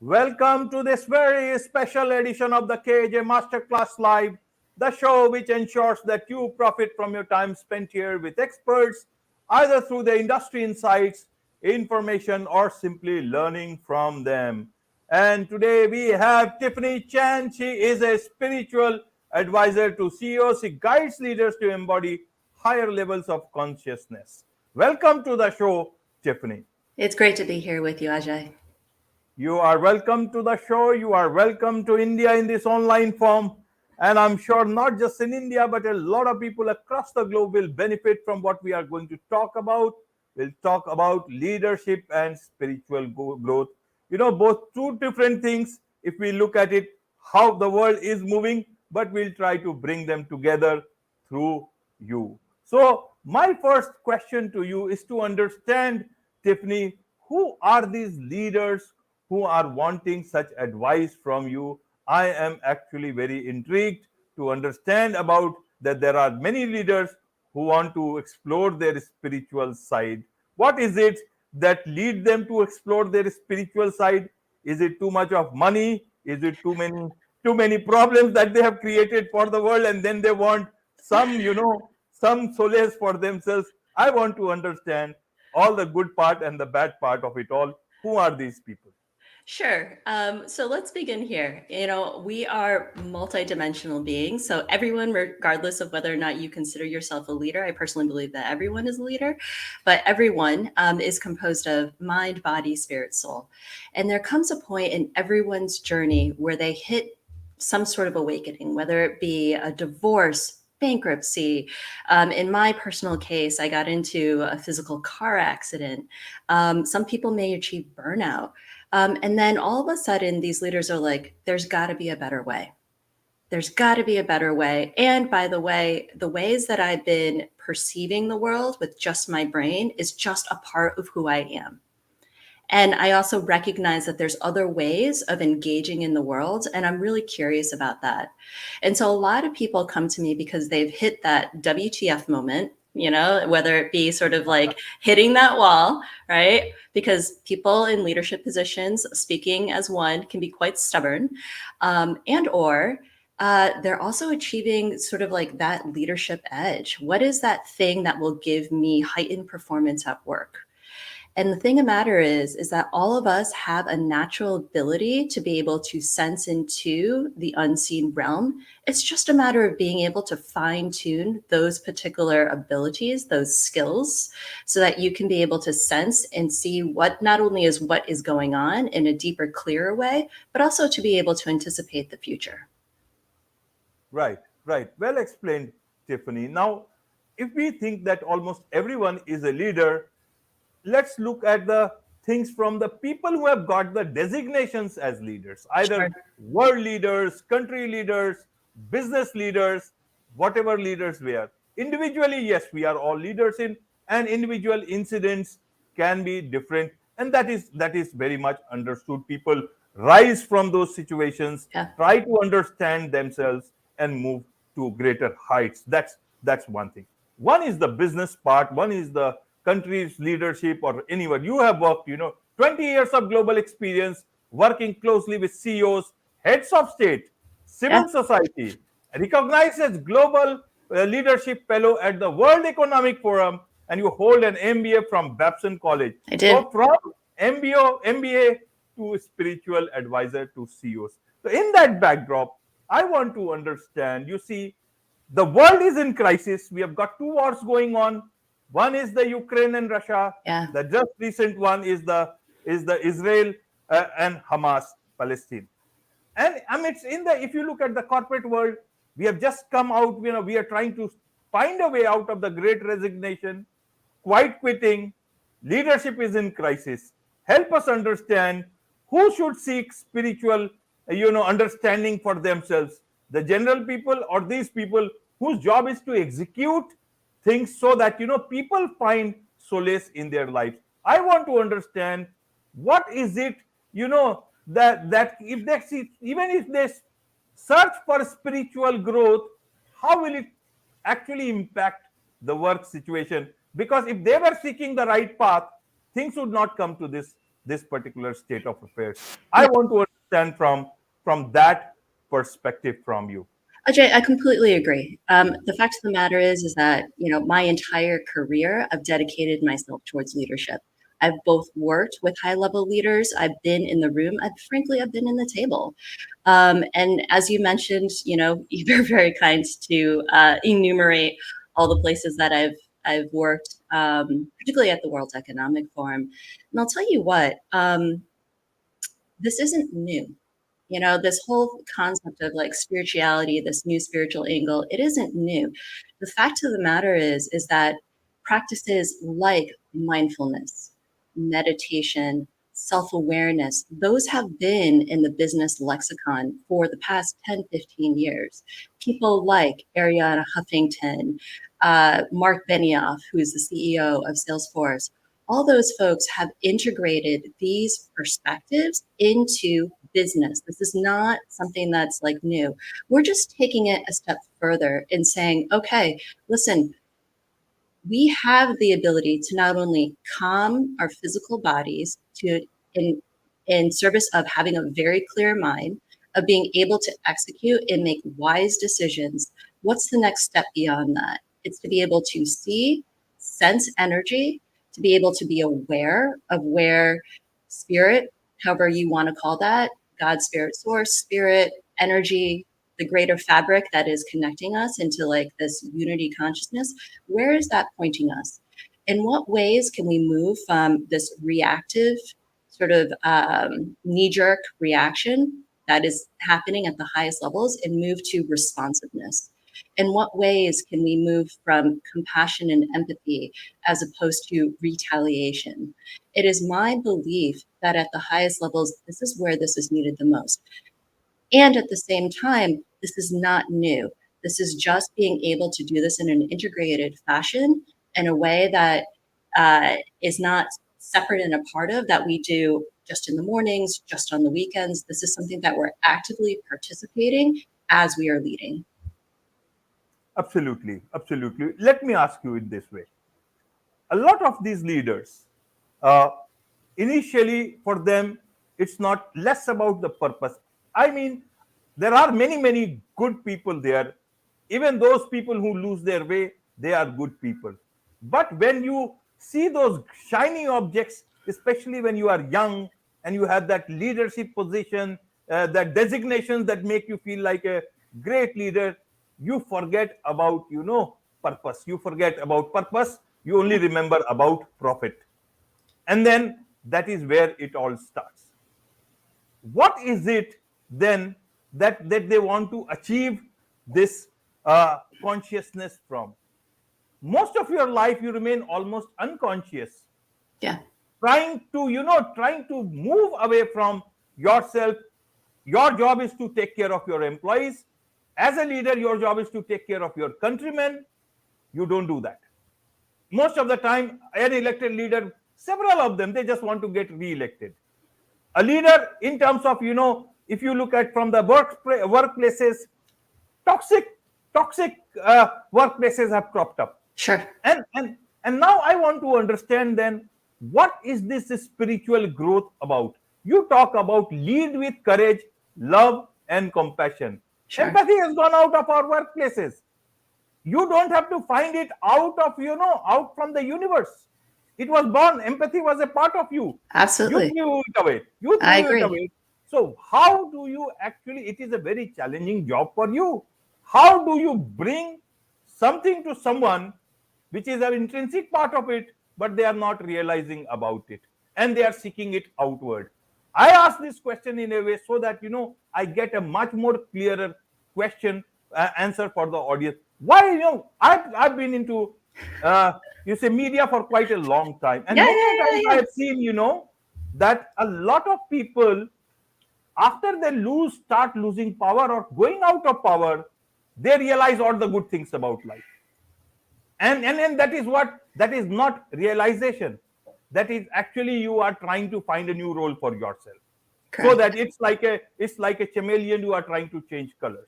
Welcome to this very special edition of the KAJ Masterclass Live, the show which ensures that you profit from your time spent here with experts, either through the industry insights, information, or simply learning from them. And today we have Tiffany Chan. She is a spiritual advisor to CEOs. She guides leaders to embody higher levels of consciousness. Welcome to the show, Tiffany. It's great to be here with you, Ajay. You are welcome to the show. You are welcome to India in this online form. And I'm sure not just in India, but a lot of people across the globe will benefit from what we are going to talk about. We'll talk about leadership and spiritual growth. Both two different things if we look at it, how the world is moving, but we'll try to bring them together through you. So, my first question to you is to understand, Tiffany, who are these leaders who are wanting such advice from you? I am actually very intrigued to understand about that there are many leaders who want to explore their spiritual side. What is it that lead them to explore their spiritual side? Is it too much of money? Is it too many problems that they have created for the world, and then they want some solace for themselves? I want to understand all the good part and the bad part of it all. Who are these people? Sure. So let's begin here. We are multidimensional beings. So everyone, regardless of whether or not you consider yourself a leader, I personally believe that everyone is a leader, but everyone is composed of mind, body, spirit, soul. And there comes a point in everyone's journey where they hit some sort of awakening, whether it be a divorce, bankruptcy. In my personal case, I got into a physical car accident. Some people may achieve burnout. And then all of a sudden, these leaders are like, there's got to be a better way. There's got to be a better way. And by the way, the ways that I've been perceiving the world with just my brain is just a part of who I am. And I also recognize that there's other ways of engaging in the world. And I'm really curious about that. And so a lot of people come to me because they've hit that WTF moment, whether it be sort of like hitting that wall, right? Because people in leadership positions, speaking as one, can be quite stubborn, or they're also achieving sort of like that leadership edge. What is that thing that will give me heightened performance at work? And the thing of the matter is that all of us have a natural ability to be able to sense into the unseen realm. It's just a matter of being able to fine tune those particular abilities, those skills, so that you can be able to sense and see what not only is what is going on in a deeper, clearer way, but also to be able to anticipate the future. Right, right. Well explained, Tiffany. Now, if we think that almost everyone is a leader, let's look at the things from the people who have got the designations as leaders, Sure. either world leaders, country leaders, business leaders, whatever leaders we are. Individually, yes, we are all leaders in, and individual incidents can be different, and that is very much understood. People rise from those situations, Yeah. try to understand themselves, and move to greater heights. That's one thing. One is the business part, one is the country's leadership, or anyone. You have worked, 20 years of global experience working closely with CEOs, heads of state, Yeah. civil society, recognized as global leadership fellow at the World Economic Forum, and you hold an MBA from Babson College. I did. So from MBA to spiritual advisor to CEOs. So in that backdrop, I want to understand, you see, the world is in crisis. We have got two wars going on. One is the Ukraine and Russia. Yeah. The just recent one is the Israel and Hamas Palestine. And amidst in the, if you look at the corporate world, we have just come out. We are trying to find a way out of the Great Resignation, quiet quitting. Leadership is in crisis. Help us understand who should seek spiritual, understanding for themselves. The general people or these people whose job is to execute things so that people find solace in their lives. I want to understand what is it that if they see, even if they search for spiritual growth, how will it actually impact the work situation? Because if they were seeking the right path, things would not come to this this particular state of affairs? I want to understand from that perspective from you. Ajay, I completely agree. The fact of the matter is that, my entire career, I've dedicated myself towards leadership. I've both worked with high level leaders. I've been in the room. I've been in the table. And as you mentioned, you're very kind to enumerate all the places that I've worked, particularly at the World Economic Forum. And I'll tell you what, this isn't new. This whole concept of like spirituality, this new spiritual angle, it isn't new. The fact of the matter is that practices like mindfulness, meditation, self-awareness, those have been in the business lexicon for the past 10, 15 years. People like Ariana Huffington, Mark Benioff, who's the CEO of Salesforce, all those folks have integrated these perspectives into business. This is not something that's like new. We're just taking it a step further and saying, okay, listen, we have the ability to not only calm our physical bodies in service of having a very clear mind, of being able to execute and make wise decisions. What's the next step beyond that? It's to be able to see, sense energy, to be able to be aware of where spirit, however you want to call that, God, spirit, source, spirit, energy, the greater fabric that is connecting us into like this unity consciousness, where is that pointing us? In what ways can we move from this reactive sort of knee-jerk reaction that is happening at the highest levels and move to responsiveness? In what ways can we move from compassion and empathy as opposed to retaliation? It is my belief that at the highest levels, this is where this is needed the most. And at the same time, this is not new. This is just being able to do this in an integrated fashion in a way that is not separate and a part of, that we do just in the mornings, just on the weekends. This is something that we're actively participating as we are leading. Absolutely, absolutely. Let me ask you in this way. A lot of these leaders, uh, initially for them, it's not less about the purpose. I mean, there are many, many good people there. Even those people who lose their way, they are good people. But when you see those shiny objects, especially when you are young and you have that leadership position, that designations that make you feel like a great leader, you forget about, purpose. You forget about purpose. You only remember about profit. And then that is where it all starts. What is it then that they want to achieve this consciousness from? Most of your life you remain almost unconscious, Yeah. trying to move away from yourself. Your job is to take care of your employees. As a leader, your job is to take care of your countrymen. You don't do that. Most of the time, an elected leader, several of them, they just want to get re-elected. A leader, in terms of, if you look at from the workplaces, toxic workplaces have cropped up. Sure. And now I want to understand then, what is this spiritual growth about? You talk about lead with courage, love, and compassion. Sure. Empathy has gone out of our workplaces. You don't have to find it out from the universe. It was born. Empathy was a part of you. Absolutely. You threw it away. I agree. It away. So how do you actually, it is a very challenging job for you. How do you bring something to someone which is an intrinsic part of it, but they are not realizing about it and they are seeking it outward? I ask this question in a way so that, I get a much more clearer answer for the audience. Why, I've been into, media for quite a long time. And many times I have seen, that a lot of people, after they start losing power or going out of power, they realize all the good things about life. And that is not realization. That is actually you are trying to find a new role for yourself. Correct. So that it's like a chameleon, you are trying to change colors.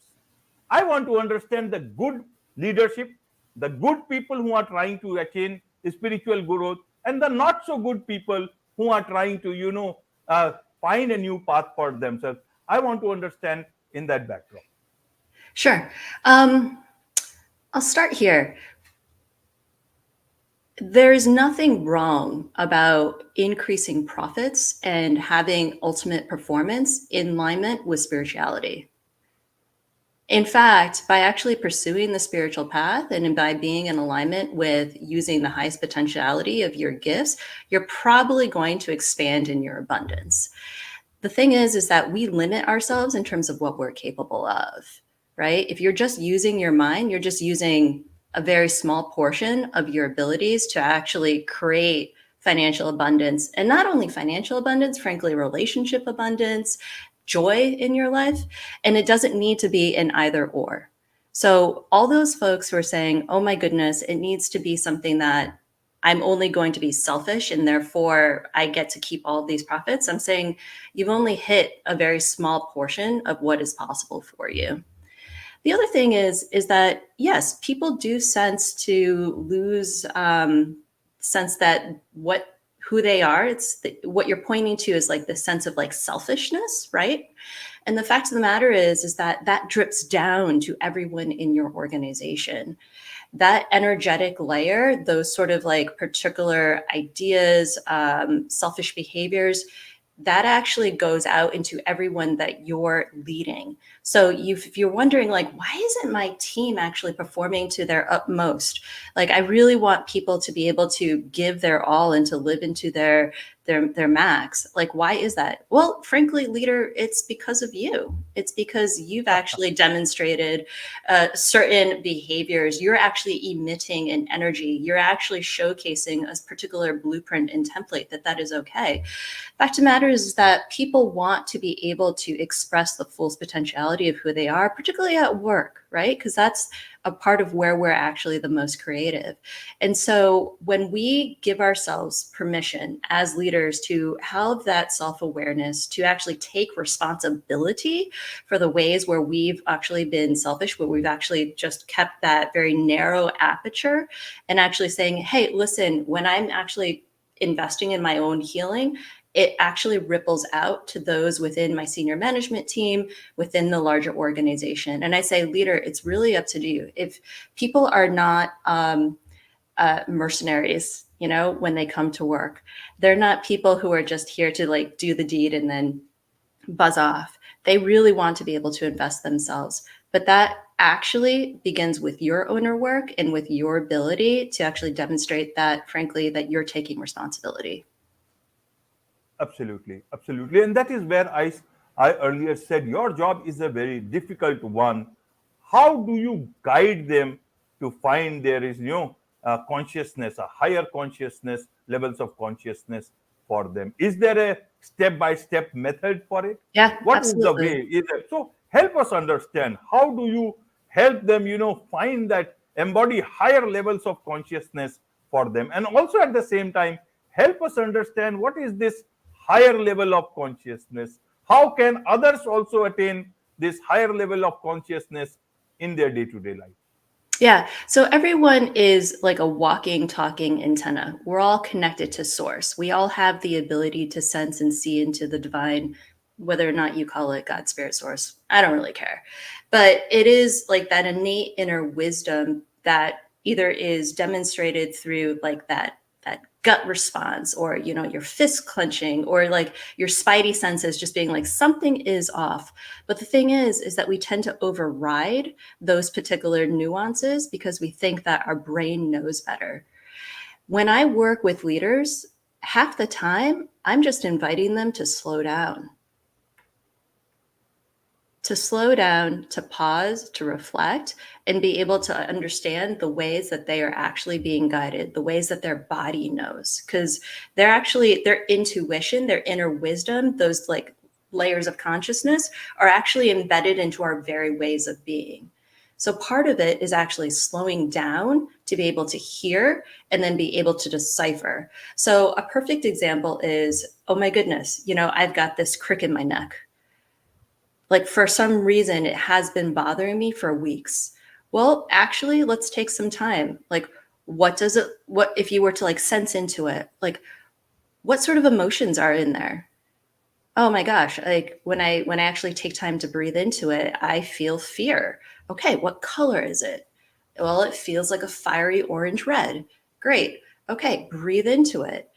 I want to understand the good leadership, the good people who are trying to attain spiritual growth, and the not so good people who are trying to, find a new path for themselves? I want to understand in that backdrop. Sure. I'll start here. There is nothing wrong about increasing profits and having ultimate performance in alignment with spirituality. In fact, by actually pursuing the spiritual path and by being in alignment with using the highest potentiality of your gifts, you're probably going to expand in your abundance. The thing is that we limit ourselves in terms of what we're capable of, right? If you're just using your mind, you're just using a very small portion of your abilities to actually create financial abundance. And not only financial abundance, frankly, relationship abundance, joy in your life. And it doesn't need to be an either or. So all those folks who are saying, oh my goodness, it needs to be something that I'm only going to be selfish and therefore I get to keep all of these profits. I'm saying you've only hit a very small portion of what is possible for you. The other thing is that, yes, people do sense to lose sense that who they are. It's what you're pointing to is like the sense of like selfishness, right? And the fact of the matter is that drips down to everyone in your organization. That energetic layer, those sort of like particular ideas, selfish behaviors, that actually goes out into everyone that you're leading. So if you're wondering, like, why isn't my team actually performing to their utmost? Like, I really want people to be able to give their all and to live into their max. Like, why is that? Well, frankly, leader, it's because of you. It's because you've actually demonstrated certain behaviors. You're actually emitting an energy. You're actually showcasing a particular blueprint and template that is okay. Fact of the matter is that people want to be able to express the full potentiality of who they are, particularly at work, right? Because that's a part of where we're actually the most creative. And so when we give ourselves permission as leaders to have that self-awareness, to actually take responsibility for the ways where we've actually been selfish, where we've actually just kept that very narrow aperture, and actually saying, hey, listen, when I'm actually investing in my own healing, it actually ripples out to those within my senior management team, within the larger organization. And I say, leader, it's really up to you. If people are not mercenaries, when they come to work, they're not people who are just here to like do the deed and then buzz off. They really want to be able to invest themselves. But that actually begins with your owner work and with your ability to actually demonstrate that, frankly, that you're taking responsibility. Absolutely, absolutely. And that is where I earlier said your job is a very difficult one. How do you guide them to find there is, consciousness, a higher consciousness, levels of consciousness for them? Is there a step-by-step method for it? Yeah, What is the absolutely. way? Is it? So help us understand, how do you help them, find that, embody higher levels of consciousness for them? And also at the same time, help us understand what is this higher level of consciousness. How can others also attain this higher level of consciousness in their day-to-day life? Yeah. So everyone is like a walking, talking antenna. We're all connected to source. We all have the ability to sense and see into the divine, whether or not you call it God, spirit, source. I don't really care. But it is like that innate inner wisdom that either is demonstrated through like that gut response, or your fist clenching, or like your spidey senses just being like something is off. But the thing is that we tend to override those particular nuances because we think that our brain knows better. When I work with leaders, half the time I'm just inviting them to slow down, to pause, to reflect, and be able to understand the ways that they are actually being guided, the ways that their body knows, because their intuition, their inner wisdom, those like layers of consciousness are actually embedded into our very ways of being. So part of it is actually slowing down to be able to hear and then be able to decipher. So a perfect example is, oh my goodness, I've got this crick in my neck. Like for some reason, it has been bothering me for weeks. Well, actually, let's take some time. Like, what if you were to like sense into it? Like, what sort of emotions are in there? Oh my gosh, like when I actually take time to breathe into it, I feel fear. Okay, what color is it? Well, it feels like a fiery orange red. Great. Okay, breathe into it.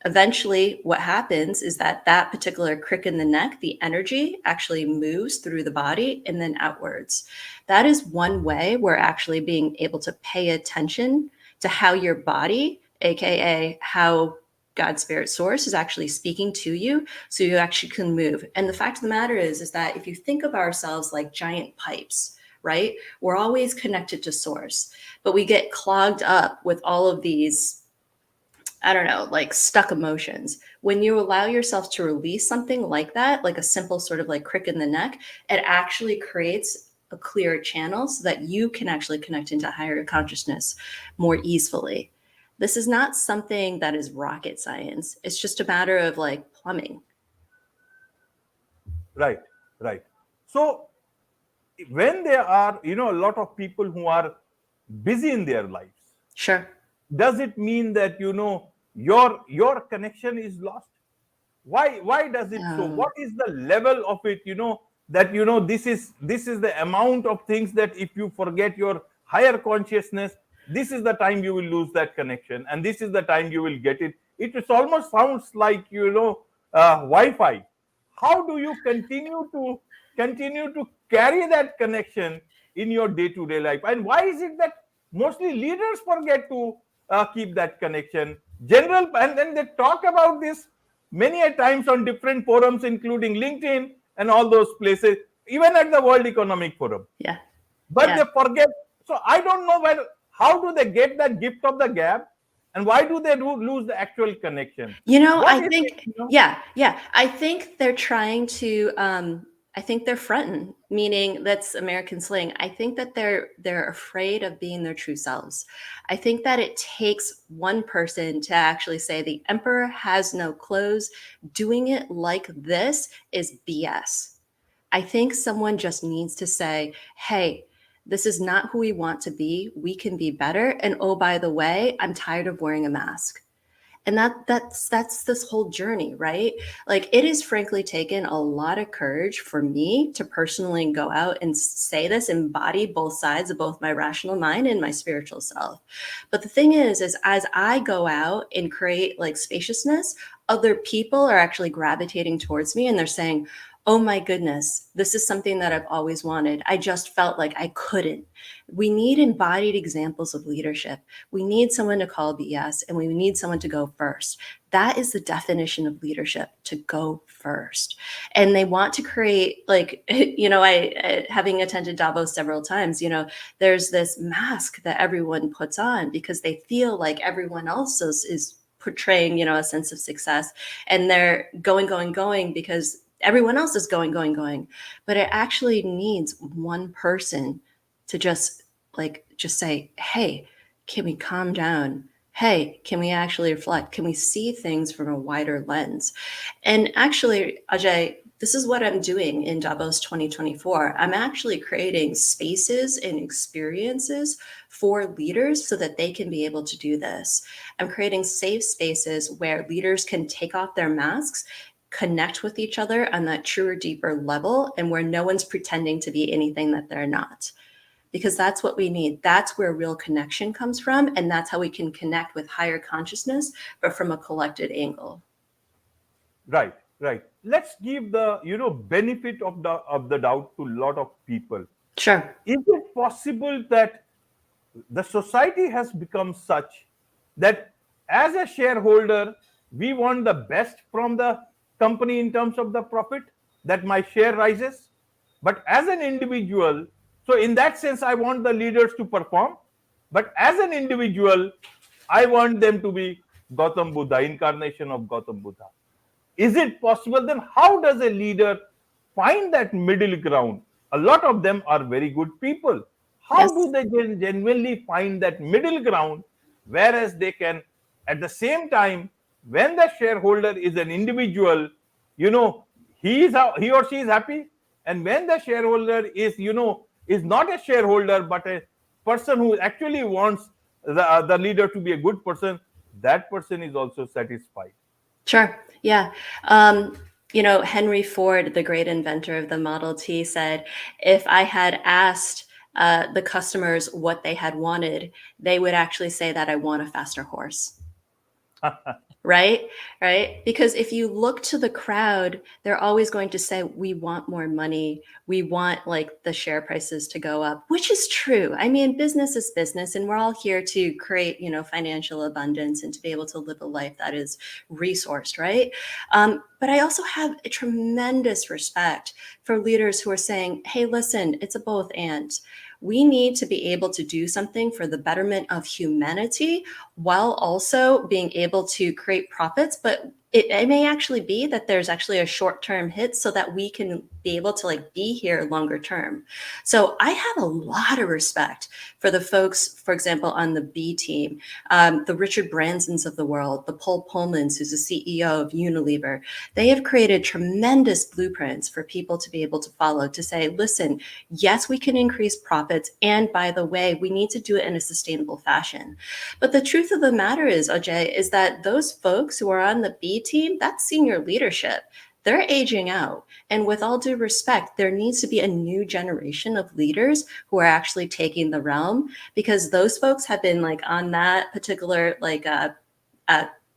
Eventually, what happens is that that particular crick in the neck, the energy actually moves through the body and then outwards. That is one way we're actually being able to pay attention to how your body, aka how God Spirit Source is actually speaking to you, so you actually can move. And the fact of the matter is that if you think of ourselves like giant pipes, right? We're always connected to Source, but we get clogged up with all of these, I don't know, like stuck emotions. When you allow yourself to release something like that, like a simple sort of like crick in the neck, it actually creates a clear channel so that you can actually connect into higher consciousness more easily. This is not something that is rocket science. It's just a matter of like plumbing. Right, right. So when there are, a lot of people who are busy in their lives, Sure. does it mean that, your connection is lost? Why does it so? Um, What is the level of it, that, this is the amount of things that if you forget your higher consciousness, this is the time you will lose that connection, and this is the time you will get it. It almost sounds like, Wi-Fi. How do you continue to carry that connection in your day-to-day life? And why is it that mostly leaders forget to keep that connection? And then they talk about this many a times on different forums, including LinkedIn and all those places, even at the World Economic Forum. yeah. But Yeah. they forget. So I don't know how do they get that gift of the gap, and why do they lose the actual connection? What I is it? think, yeah. I think they're trying to, I think they're fronting, meaning that's American slang. I think that they're afraid of being their true selves. I think that it takes one person to actually say the emperor has no clothes. Doing it like this is BS. I think someone just needs to say, hey, this is not who we want to be. We can be better. And oh, by the way, I'm tired of wearing a mask. And that's this whole journey, right? Like it has frankly taken a lot of courage for me to personally go out and say this, embody both sides of both my rational mind and my spiritual self. But the thing is as I go out and create like spaciousness, other people are actually gravitating towards me and they're saying, oh my goodness, this is something that I've always wanted. I just felt like I couldn't. We need embodied examples of leadership. We need someone to call BS and we need someone to go first. That is the definition of leadership, to go first. And they want to create, like, having attended Davos several times, there's this mask that everyone puts on because they feel like everyone else is portraying, a sense of success. And they're going because everyone else is going. But it actually needs one person to just say, hey, can we calm down? Hey, can we actually reflect? Can we see things from a wider lens? And actually, Ajay, this is what I'm doing in Davos 2024. I'm actually creating spaces and experiences for leaders so that they can be able to do this. I'm creating safe spaces where leaders can take off their masks, connect with each other on that truer, deeper level, and where no one's pretending to be anything that they're not. Because that's what we need. That's where real connection comes from. And that's how we can connect with higher consciousness, but from a collected angle. Right, right. Let's give the benefit of the doubt to a lot of people. Sure. Is it possible that the society has become such that as a shareholder, we want the best from the company in terms of the profit, that my share rises? But as an individual, so in that sense, I want the leaders to perform. But as an individual, I want them to be Gautam Buddha, incarnation of Gautam Buddha. Is it possible? Then how does a leader find that middle ground? A lot of them are very good people. How Yes. do they genuinely find that middle ground, whereas they can, at the same time, when the shareholder is an individual, he or she is happy, and when the shareholder is not a shareholder but a person who actually wants the leader to be a good person, that person is also satisfied. Sure. Yeah. Henry Ford, the great inventor of the Model T, said, if I had asked the customers what they had wanted, they would actually say that I want a faster horse. Right, because if you look to the crowd, they're always going to say, we want more money, we want like the share prices to go up, which is true. I mean, business is business, and we're all here to create financial abundance and to be able to live a life that is resourced, right? But I also have a tremendous respect for leaders who are saying, hey, listen, it's a both and. We need to be able to do something for the betterment of humanity while also being able to create profits. But it may actually be that there's actually a short-term hit so that we can be able to like be here longer term. So I have a lot of respect for the folks, for example, on the B team, the Richard Bransons of the world, the Paul Pullmans, who's the CEO of Unilever. They have created tremendous blueprints for people to be able to follow, to say, listen, yes, we can increase profits. And by the way, we need to do it in a sustainable fashion. But the truth of the matter is, Ajay, is that those folks who are on the B team, that's senior leadership. They're aging out. And with all due respect, there needs to be a new generation of leaders who are actually taking the realm, because those folks have been like on that particular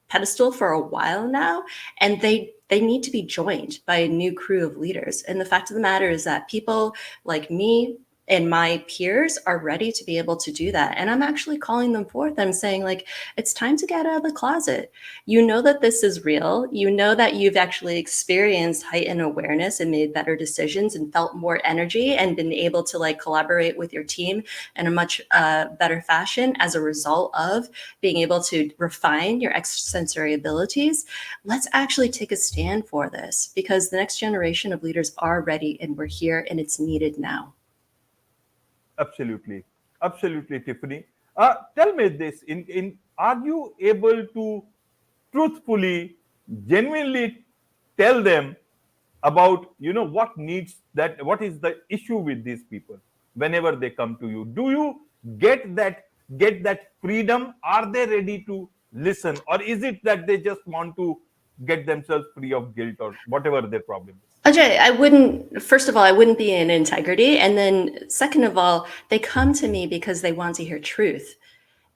pedestal for a while now, and they need to be joined by a new crew of leaders. And the fact of the matter is that people like me and my peers are ready to be able to do that. And I'm actually calling them forth. I'm saying, like, it's time to get out of the closet. You know that this is real. You know that you've actually experienced heightened awareness and made better decisions and felt more energy and been able to like collaborate with your team in a much better fashion as a result of being able to refine your extrasensory abilities. Let's actually take a stand for this, because the next generation of leaders are ready, and we're here, and it's needed now. Absolutely, absolutely, Tiffany. Tell me this: in are you able to truthfully, genuinely tell them about what is the issue with these people whenever they come to you? Do you get that freedom? Are they ready to listen, or is it that they just want to get themselves free of guilt or whatever their problem is? Ajay, first of all, I wouldn't be in integrity. And then second of all, they come to me because they want to hear truth.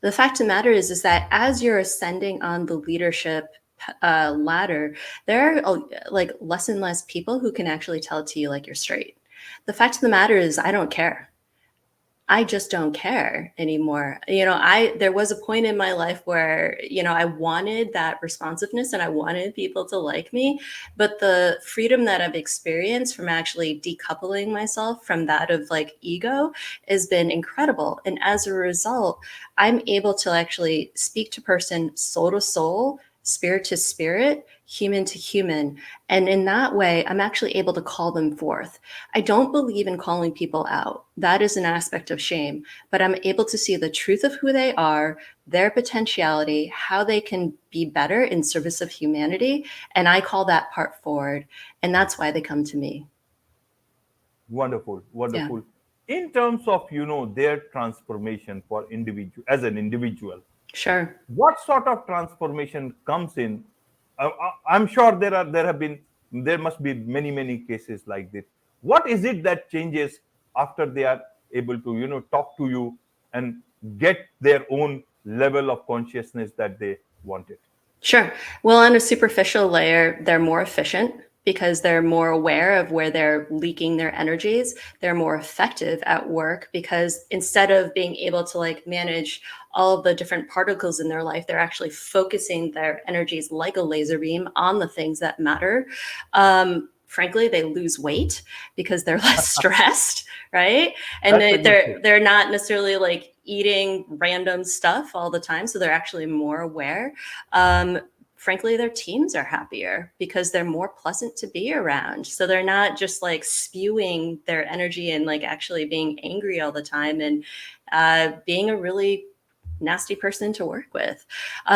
The fact of the matter is that as you're ascending on the leadership ladder, there are like less and less people who can actually tell it to you like you're straight. The fact of the matter is, I don't care. I just don't care anymore. There was a point in my life where, I wanted that responsiveness and I wanted people to like me, but the freedom that I've experienced from actually decoupling myself from that of like ego has been incredible. And as a result, I'm able to actually speak to person soul to soul, spirit to spirit, human to human. And in that way, I'm actually able to call them forth. I don't believe in calling people out. That is an aspect of shame, but I'm able to see the truth of who they are, their potentiality, how they can be better in service of humanity. And I call that part forward. And that's why they come to me. Wonderful, Yeah, wonderful. In terms of their transformation for individual as an individual, sure. what sort of transformation comes in? I'm sure there must be many cases like this. What is it that changes after they are able to talk to you and get their own level of consciousness that they wanted? Sure. Well, on a superficial layer, they're more efficient because they're more aware of where they're leaking their energies. They're more effective at work because instead of being able to like manage all of the different particles in their life, they're actually focusing their energies like a laser beam on the things that matter. Frankly, they lose weight because they're less stressed, right? And That's a good thing. they're not necessarily like eating random stuff all the time, so they're actually more aware. Frankly, their teams are happier because they're more pleasant to be around. So they're not just like spewing their energy and like actually being angry all the time and being a really nasty person to work with.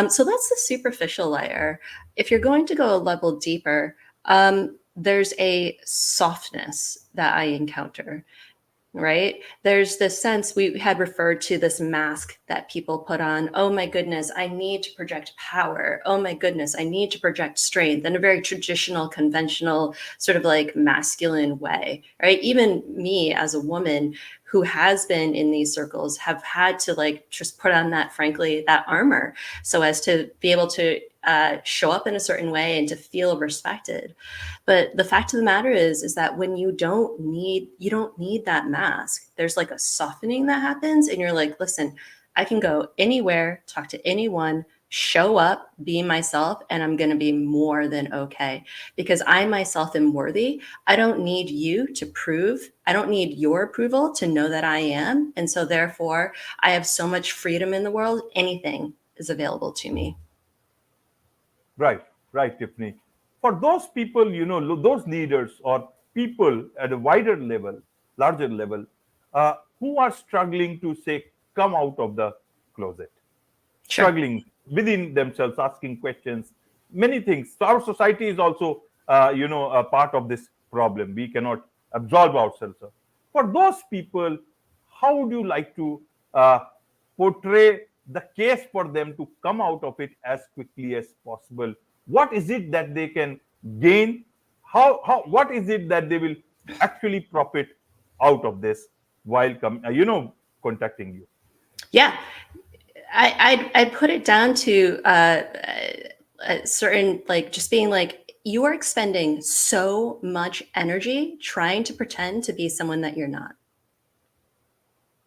So that's the superficial layer. If you're going to go a level deeper, there's a softness that I encounter. right? There's this sense we had referred to this mask that people put on. Oh my goodness, I need to project power. Oh my goodness, I need to project strength in a very traditional, conventional, sort of like masculine way, right? Even me as a woman who has been in these circles have had to like just put on that, frankly, that armor so as to be able to show up in a certain way and to feel respected. But the fact of the matter is that when you don't need that mask. There's like a softening that happens, and you're like, listen, I can go anywhere, talk to anyone, show up, be myself, and I'm going to be more than okay because I myself am worthy. I don't need you to prove, I don't need your approval to know that I am. And so, therefore, I have so much freedom in the world. Anything is available to me. Right, right, Tiffany. For those people, those leaders or people at a wider level, larger level, who are struggling to say, come out of the closet, Sure. struggling within themselves, asking questions, many things. So our society is also, a part of this problem. We cannot absolve ourselves. For those people, how would you like to portray the case for them to come out of it as quickly as possible? What is it that they can gain? What is it that they will actually profit out of this while contacting you? Yeah. I'd put it down to a certain, like, just being like, you are expending so much energy trying to pretend to be someone that you're not.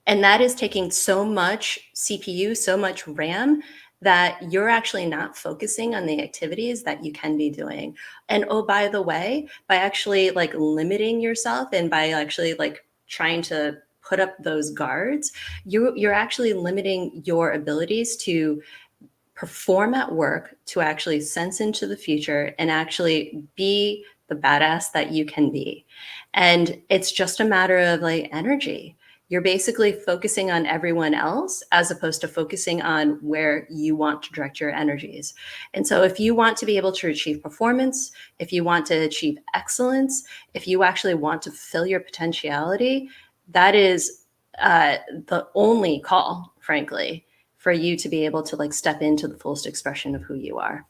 And that is taking so much CPU, so much RAM that you're actually not focusing on the activities that you can be doing. And oh, by the way, by actually like limiting yourself and by actually like trying to put up those guards, you're actually limiting your abilities to perform at work, to actually sense into the future and actually be the badass that you can be. And it's just a matter of like energy. You're basically focusing on everyone else as opposed to focusing on where you want to direct your energies. And so, if you want to be able to achieve performance, if you want to achieve excellence, if you actually want to fulfill your potentiality, that is the only call, frankly, for you to be able to like step into the fullest expression of who you are.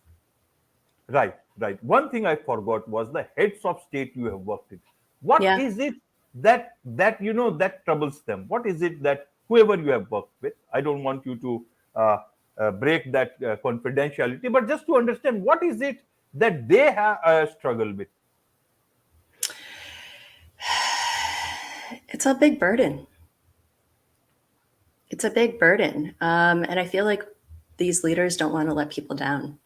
Right, right. One thing I forgot was the heads of state you have worked with. What Yeah. is it that troubles them? What is it that whoever you have worked with? I don't want you to break that confidentiality, but just to understand what is it that they have struggled with. It's a big burden. It's a big burden. And I feel like these leaders don't want to let people down.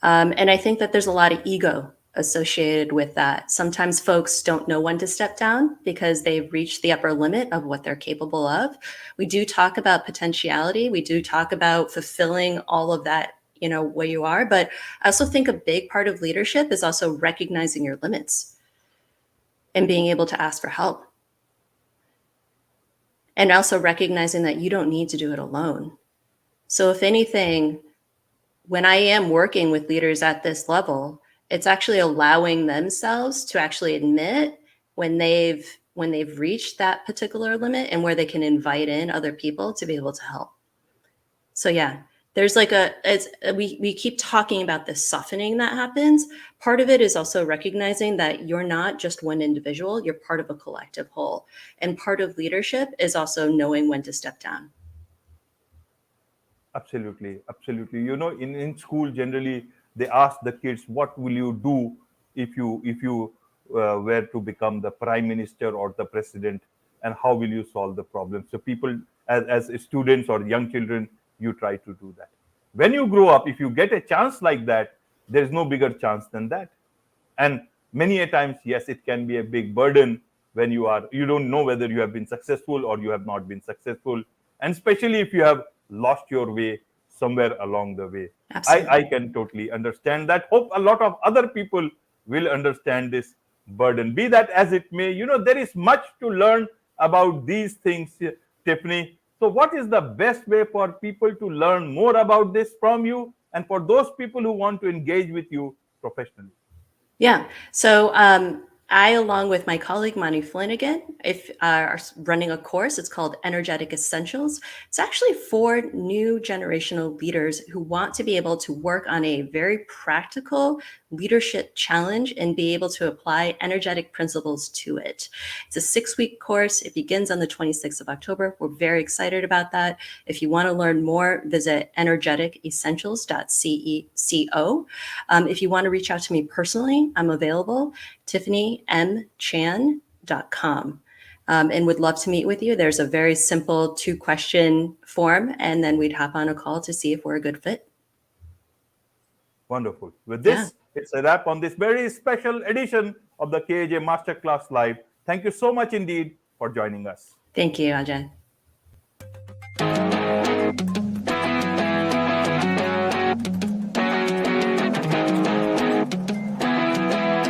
And I think that there's a lot of ego associated with that. Sometimes folks don't know when to step down because they've reached the upper limit of what they're capable of. We do talk about potentiality. We do talk about fulfilling all of that, where you are. But I also think a big part of leadership is also recognizing your limits and being able to ask for help. And also recognizing that you don't need to do it alone. So if anything, when I am working with leaders at this level, it's actually allowing themselves to actually admit when they've reached that particular limit and where they can invite in other people to be able to help. So yeah, there's like we keep talking about this softening that happens. Part of it is also recognizing that you're not just one individual, you're part of a collective whole. And part of leadership is also knowing when to step down. Absolutely, absolutely. In school generally they ask the kids, what will you do if you were to become the prime minister or the president, and how will you solve the problem? So people, as students or young children, you try to do that. When you grow up, if you get a chance like that, there is no bigger chance than that. And many a times, yes, it can be a big burden when you don't know whether you have been successful or you have not been successful, and especially if you have lost your way somewhere along the way. Absolutely. I can totally understand that. Hope a lot of other people will understand this burden. Be that as it may, there is much to learn about these things, Tiffany. So what is the best way for people to learn more about this from you, and for those people who want to engage with you professionally? Yeah. So I, along with my colleague Mani Flanagan, are running a course. It's called Energetic Essentials. It's actually for new generational leaders who want to be able to work on a very practical leadership challenge and be able to apply energetic principles to it. It's a 6-week course. It begins on the 26th of October. We're very excited about that. If you want to learn more, visit energeticessentials.co. If you want to reach out to me personally, I'm available. TiffanyMChan.com. And would love to meet with you. There's a very simple 2-question form, and then we'd hop on a call to see if we're a good fit. Wonderful. With this, it's a wrap on this very special edition of the KAJ Masterclass Live. Thank you so much indeed for joining us. Thank you, Ajay.